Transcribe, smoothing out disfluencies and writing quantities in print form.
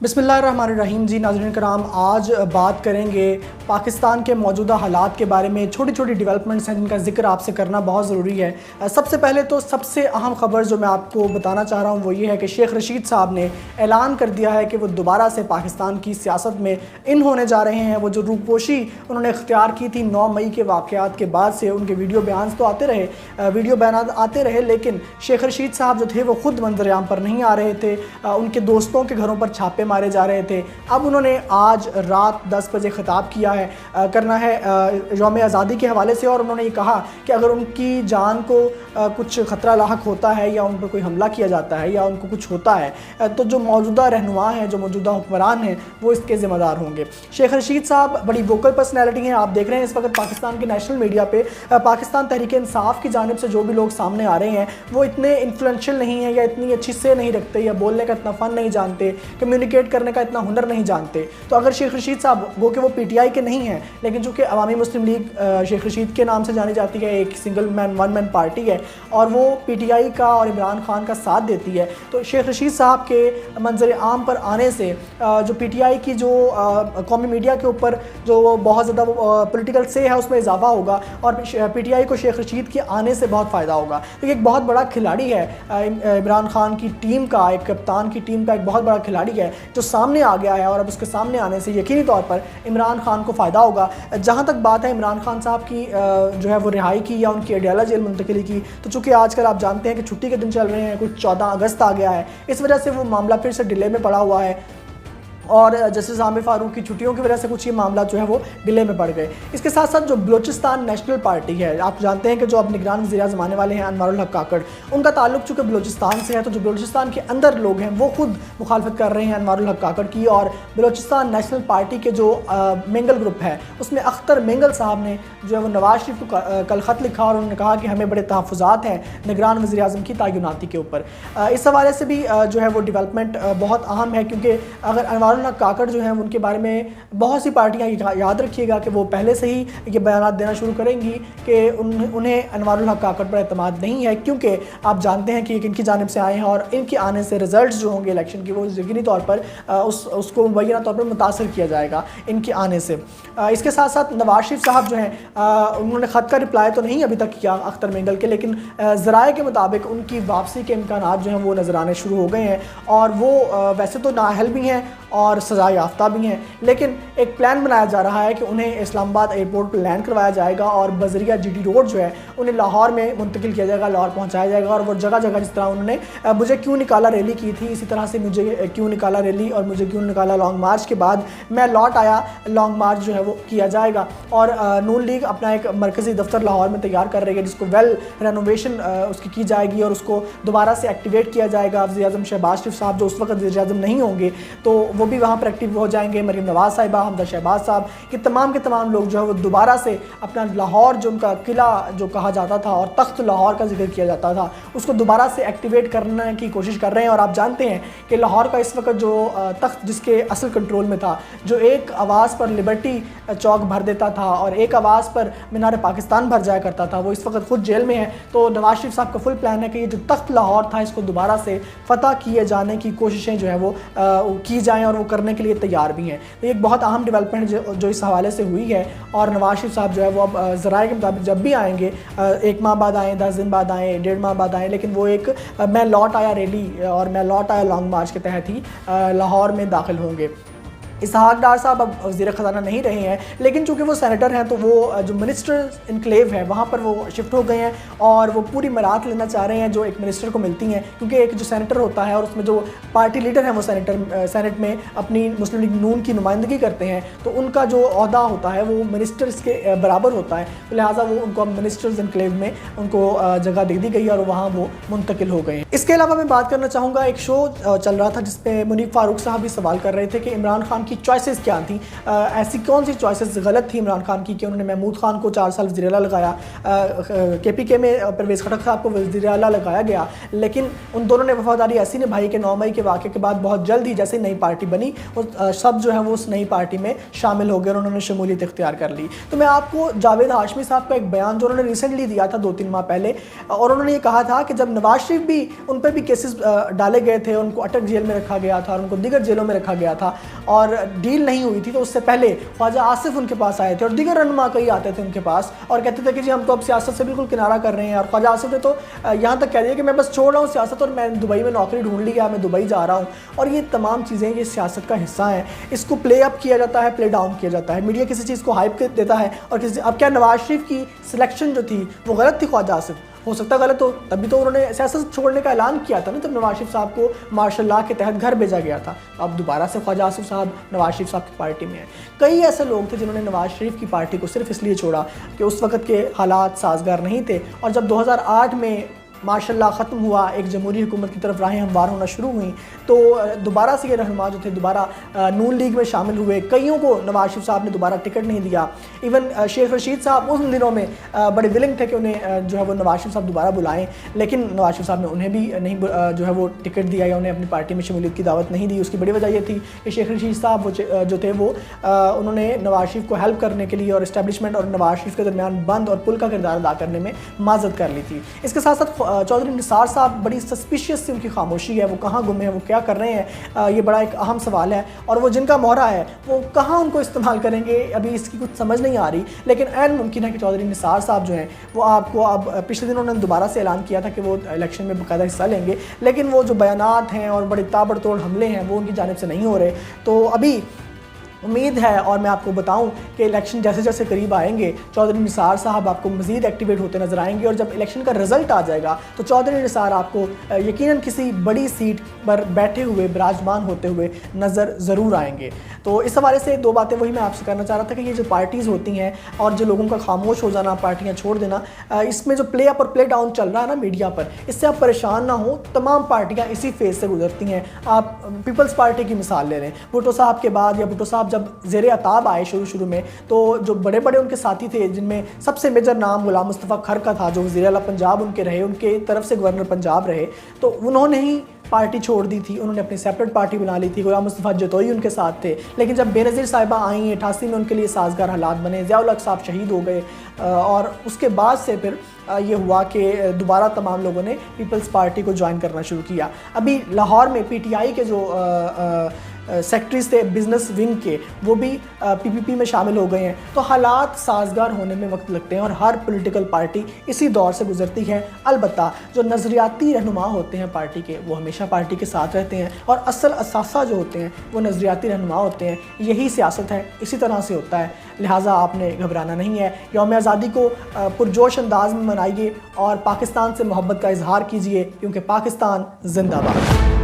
बिस्मिल्लाहिर्रहमानिर्रहीम। जी नाज़रीन कराम, आज बात करेंगे पाकिस्तान के मौजूदा हालात के बारे में। छोटी छोटी डेवलपमेंट्स हैं जिनका ज़िक्र आपसे करना बहुत ज़रूरी है। सबसे पहले तो सबसे अहम ख़बर जो मैं आपको बताना चाह रहा हूँ वो ये है कि शेख रशीद साहब ने ऐलान कर दिया है कि वो दोबारा से पाकिस्तान की सियासत में इन होने जा रहे हैं। वो जो रूपोशी उन्होंने इख्तियार की थी 9 मई के वाक़यात के बाद से, उनके वीडियो बयान तो आते रहे, लेकिन शेख रशीद साहब जो थे वो ख़ुद मंज़र-ए-आम पर नहीं आ रहे थे। उनके दोस्तों के घरों पर छापे मारे जा रहे थे। अब उन्होंने आज रात 10 बजे ख़िताब किया करना है यौम आज़ादी के हवाले से, और उन्होंने ये कहा कि अगर उनकी जान को कुछ ख़तरा लाहक होता है या उन पर कोई हमला किया जाता है या उनको कुछ होता है तो जो मौजूदा रहनुमा हैं, जो मौजूदा हुक्मरान हैं, वो इसके ज़िम्मेदार होंगे। शेख रशीद साहब बड़ी वोकल पर्सनैलिटी हैं। आप देख रहे हैं इस वक्त पाकिस्तान के नेशनल मीडिया पे पाकिस्तान तहरीक इंसाफ की जानिब से जो भी लोग सामने आ रहे हैं वो इतने इन्फ्लुएंशियल नहीं हैं या इतनी अच्छी से नहीं रखते या बोलने का इतना फ़न नहीं जानते, कम्युनिकेट करने का इतना हुनर नहीं जानते। तो अगर शेख रशीद साहब, गो कि वो पीटीआई के नहीं हैं, लेकिन चूँकि अवामी मुस्लिम लीग शेख रशीद के नाम से जानी जाती है, एक single man one man party है और वो पीटीआई का और इमरान खान का साथ देती है, तो शेख रशीद साहब के मंजर आम पर आने से जो पीटीआई की जो कौमी मीडिया के ऊपर जो बहुत ज़्यादा पॉलिटिकल से है उसमें इजाफा होगा और पीटीआई को शेख रशीद के आने से बहुत फ़ायदा होगा। तो ये एक बहुत बड़ा खिलाड़ी है, इमरान खान की टीम का, एक कप्तान की टीम का एक बहुत बड़ा खिलाड़ी है जो सामने आ गया है, और अब उसके सामने आने से यकीनी तौर पर इमरान खान को फ़ायदा होगा। जहाँ तक बात है इमरान खान साहब की जो है वो रिहाई की या उनकी अडयाला जेल मुंतकिली की, तो चूँकि आजकल आप जानते हैं कि छुट्टी के दिन चल रहे हैं, कुछ 14 अगस्त आ गया है, इस वजह से वो मामला फिर से डिले में पड़ा हुआ है और जस्टिस आमिर फारूक की छुट्टियों की वजह से कुछ ये मामला जो है वो डिले में पड़ गए। इसके साथ साथ जो बलूचिस्तान नेशनल पार्टी है, आप जानते हैं कि जो अब निगरान वज़ीर-ए-आज़म आने वाले हैं अनवारुल हक काकड़, उनका ताल्लुक चूँकि बलूचिस्तान से है, तो जो बलूचिस्तान के अंदर लोग हैं वो खुद मुखालफत कर रहे हैं अनवारुल हक काकड़ की। और बलूचिस्तान नेशनल पार्टी के जो मेंगल ग्रुप है उसमें अख्तर मेंगल साहब ने जो है वो नवाज शरीफ को कल ख़त लिखा और उन्होंने कहा कि हमें बड़े तहफ़्फ़ुज़ात हैं निगरान वज़ीर-ए-आज़म की तैनाती के ऊपर। इस हवाले से भी जो है वो डेवलपमेंट बहुत अहम है, क्योंकि अगर अनवारुल हक काकड़ जो हैं उनके बारे में बहुत सी पार्टियां, याद रखिएगा कि वो पहले से ही ये बयान देना शुरू करेंगी कि उन्हें अनवारुल हक काकड़ पर एतमाद नहीं है, क्योंकि आप जानते हैं कि इनकी जानिब से आए हैं और इनके आने से रिजल्ट्स जो होंगे इलेक्शन की वो यकीनी तौर पर उसको मुबैना तौर पर मुतासर किया जाएगा इनके आने से। इसके साथ साथ नवाज शरीफ साहब जो हैं उन्होंने ख़त का रिप्लाई तो नहीं अभी तक किया अख्तर मेंगल के, लेकिन ज़राए के मुताबिक उनकी वापसी के इम्कानात जो हैं वो नज़र आने शुरू हो गए हैं और वो वैसे तो नाअहल भी हैं और सज़ा याफ्ता भी हैं, लेकिन एक प्लान बनाया जा रहा है कि उन्हें इस्लामाबाद एयरपोर्ट पर लैंड करवाया जाएगा और बजरिया जीटी रोड जो है उन्हें लाहौर में मुंतकिल किया जाएगा, लाहौर पहुंचाया जाएगा। और वो जगह जगह जिस तरह उन्होंने मुझे क्यों निकाला रैली की थी, इसी तरह से मुझे क्यों निकाला रैली और मुझे क्यों निकाला लॉन्ग मार्च के बाद मैं लौट आया लॉन्ग मार्च जो है वो किया जाएगा। और नून लीग अपना एक मरकज़ी दफ्तर लाहौर में तैयार कर रही है जिसको वेल रेनोवेशन उसकी की जाएगी और उसको दोबारा से एक्टिवेट किया जाएगा। वज़ीर-ए-आज़म शहबाज शरीफ साहब जो उस वक्त वज़ीर-ए-आज़म नहीं होंगे तो वो भी वहाँ पर एक्टिव हो जाएंगे, मरीम नवाज़ साहिबा, हमदा शहबाज साहब, ये तमाम के तमाम लोग जो है वो दोबारा से अपना लाहौर जो उनका किला जो कहा जाता था और तख्त लाहौर का जिक्र किया जाता था उसको दोबारा से एक्टिवेट करने की कोशिश कर रहे हैं। और आप जानते हैं कि लाहौर का इस वक्त जो तख्त जिसके असल कंट्रोल में था, जो एक आवाज़ पर लिबर्टी चौक भर देता था और एक आवाज़ पर मीनार पाकिस्तान भर जाया करता था, वो इस वक्त खुद जेल में है। तो नवाज शरीफ साहब का फुल प्लान है कि ये जो तख्त लाहौर था इसको दोबारा से फतह किए जाने की कोशिशें जो है वो की जाएँ और वो करने के लिए तैयार भी हैं। तो एक बहुत अहम डेवलपमेंट जो इस हवाले से हुई है। और नवाज शरीफ साहब जो है वो अब ज़राए के मुताबिक जब भी आएंगे, 1 माह बाद आएँ, 10 दिन बाद आएँ, 1.5 माह बाद आएँ, लेकिन वो एक मैं लौट आया रैली और मैं लौट आया लॉन्ग मार्च के तहत ही लाहौर में दाखिल होंगे। इसहाक डार साहब अब वज़ीर ख़ज़ाना नहीं रहे हैं, लेकिन चूँकि वो सेनेटर हैं तो वो जो मिनिस्टर इनक्लेव है वहाँ पर वो शिफ्ट हो गए हैं और वो पूरी मरात लेना चाह रहे हैं जो एक मिनिस्टर को मिलती हैं, क्योंकि एक जो सेनेटर होता है और उसमें जो पार्टी लीडर हैं वो सेनेट में अपनी मुस्लिम लीग नून की नुमाइंदगी करते हैं, तो उनका जो ओहदा होता है वो मिनिस्टर्स के बराबर होता है, तो लिहाजा वो उनको मिनिस्टर्स इनक्लेव में उनको जगह दे दी गई और वहाँ वो मुंतकिल हो गए हैं। इसके अलावा मैं बात करना चाहूँगा, एक शो चल रहा था जिसपे मुनीफ फारूक साहब भी सवाल कर रहे थे कि इमरान खान की चॉइसेस क्या थी, ऐसी कौन सी चॉइसेस गलत थी इमरान खान की कि उन्होंने महमूद खान को 4 साल वज़ीर आला लगाया, KPK में परवेज़ खटक साहब को वज़ीर आला लगाया गया, लेकिन उन दोनों ने वफादारी ऐसी निभाई कि 9 मई के वाक़े के बाद बहुत जल्द ही जैसे नई पार्टी बनी वो सब जो है वो उस नई पार्टी में शामिल हो गए और उन्होंने शमूलियत इख्तियार कर ली। तो मैं आपको जावेद हाशमी साहब का एक बयान जो उन्होंने रिसेंटली दिया था 2-3 माह पहले, और उन्होंने ये कहा था कि जब नवाज शरीफ भी उन पर भी केसेस डाले गए थे, उनको अटक जेल में रखा गया था और उनको दीगर जेलों में रखा गया था और डील नहीं हुई थी, तो उससे पहले ख्वाजा आसिफ उनके पास आए थे और दीगर रहनुमा कई आते थे उनके पास और कहते थे कि जी हम तो अब सियासत से बिल्कुल किनारा कर रहे हैं। और ख्वाजा आसिफ ने तो यहाँ तक कह दिया कि मैं बस छोड़ रहा हूँ सियासत और मैं दुबई में नौकरी ढूंढ ली, मैं दुबई जा रहा हूँ। और ये तमाम चीज़ें ये सियासत का हिस्सा हैं, इसको प्ले अप किया जाता है, प्ले डाउन किया जाता है। मीडिया किसी चीज़ को हाइप देता है और किसी, अब क्या नवाज शरीफ की सिलेक्शन जो थी वो गलत थी? ख्वाजा आसिफ हो सकता है गलत हो, तभी तो उन्होंने सियासत छोड़ने का ऐलान किया था ना जब नवाज शरीफ साहब को मार्शल लॉ के तहत घर भेजा गया था। अब दोबारा से ख्वाजा आसिफ साहब नवाज शरीफ साहब की पार्टी में हैं। कई ऐसे लोग थे जिन्होंने नवाज शरीफ की पार्टी को सिर्फ इसलिए छोड़ा कि उस वक्त के हालात साजगार नहीं थे, और जब 2008 में मार्शल लॉ ख़त्म हुआ, एक जमहूरी हुकूमत की तरफ राहें हमवार होना शुरू हुई, तो दोबारा से ये रहनुमा जो थे दोबारा नून लीग में शामिल हुए। कईयों को नवाज शरीफ साहब ने दोबारा टिकट नहीं दिया। इवन शेख रशीद साहब उन दिनों में बड़े विलिंग थे कि उन्हें जो है वो नवाज शरीफ साहब दोबारा बुलाएं, लेकिन नवाज शरीफ साहब ने उन्हें भी नहीं जो है वो टिकट दिया या उन्हें अपनी पार्टी में शमूलियत की दावत नहीं दी। उसकी बड़ी वजह ये थी कि शेख रशीद साहब जो थे वो उन्होंने नवाज शरीफ को हेल्प करने के लिए और इस्टेब्लिशमेंट और नवाज शरीफ के दरमियान बंद और पुल का किरदार अदा करने में माजत कर ली थी। इसके साथ साथ चौधरी निसार साहब, बड़ी सस्पिशियस सी उनकी खामोशी है, वो कहाँ गुम है, वो क्या कर रहे हैं, ये बड़ा एक अहम सवाल है। और वो जिनका मोहरा है वो कहाँ उनको इस्तेमाल करेंगे, अभी इसकी कुछ समझ नहीं आ रही। लेकिन ऐन मुमकिन है कि चौधरी निसार साहब जो हैं वो आपको अब पिछले दिनों उन्होंने दोबारा से ऐलान किया था कि वो इलेक्शन में बाकायदा हिस्सा लेंगे, लेकिन वो जो बयानात हैं और बड़े ताबड़तोड़ हमले हैं वो उनकी जानिब से नहीं हो रहे। तो अभी उम्मीद है, और मैं आपको बताऊं कि इलेक्शन जैसे जैसे करीब आएंगे चौधरी निसार साहब आपको मज़ीद एक्टिवेट होते नज़र आएंगे, और जब इलेक्शन का रिज़ल्ट आ जाएगा तो चौधरी निसार आपको यकीनन किसी बड़ी सीट पर बैठे हुए विराजमान होते हुए नज़र ज़रूर आएंगे। तो इस हवाले से 2 बातें वही मैं आपसे करना चाह रहा था कि ये जो पार्टीज़ होती हैं और जो लोगों का खामोश हो जाना, पार्टियाँ छोड़ देना, इसमें जो प्ले अप और प्ले डाउन चल रहा है ना मीडिया पर, इससे आप परेशान ना हो। तमाम पार्टियाँ इसी फेज़ से गुजरती हैं। आप पीपल्स पार्टी की मिसाल ले लें, भुट्टो साहब के बाद, या भुट्टो साहब जब ज़ेरे अताब आए शुरू में, तो जो बड़े बड़े उनके साथी थे जिनमें सबसे मेजर नाम गुलाम मुस्तफ़ा खर का था, जो वज़ीर आला पंजाब उनके रहे, उनके तरफ से गवर्नर पंजाब रहे, तो उन्होंने ही पार्टी छोड़ दी थी, उन्होंने अपनी सेपरेट पार्टी बना ली थी। गुलाम मुस्तफ़ा जतोई उनके साथ थे, लेकिन जब बेनज़ीर साहिबा आई 88 में उनके लिए साजगार हालात बने, ज़िया-उल हक़ साहब शहीद हो गए, और उसके बाद से फिर ये हुआ कि दोबारा तमाम लोगों ने पीपल्स पार्टी को ज्वाइन करना शुरू किया। अभी लाहौर में PTI के जो सेक्रेटरीज थे बिज़नेस विंग के, वो भी PPP में शामिल हो गए हैं। तो हालात साजगार होने में वक्त लगते हैं और हर पॉलिटिकल पार्टी इसी दौर से गुजरती है। अलबत्ता जो नज़रियाती रहनुमा होते हैं पार्टी के, वो हमेशा पार्टी के साथ रहते हैं, और असल असासा जो होते हैं वो नज़रियाती रहनुमा होते हैं। यही सियासत है, इसी तरह से होता है। लिहाजा आपने घबराना नहीं है। यौम आज़ादी को पुरजोश अंदाज में मनाइए और पाकिस्तान से मोहब्बत का इजहार कीजिए, क्योंकि पाकिस्तान जिंदाबाद।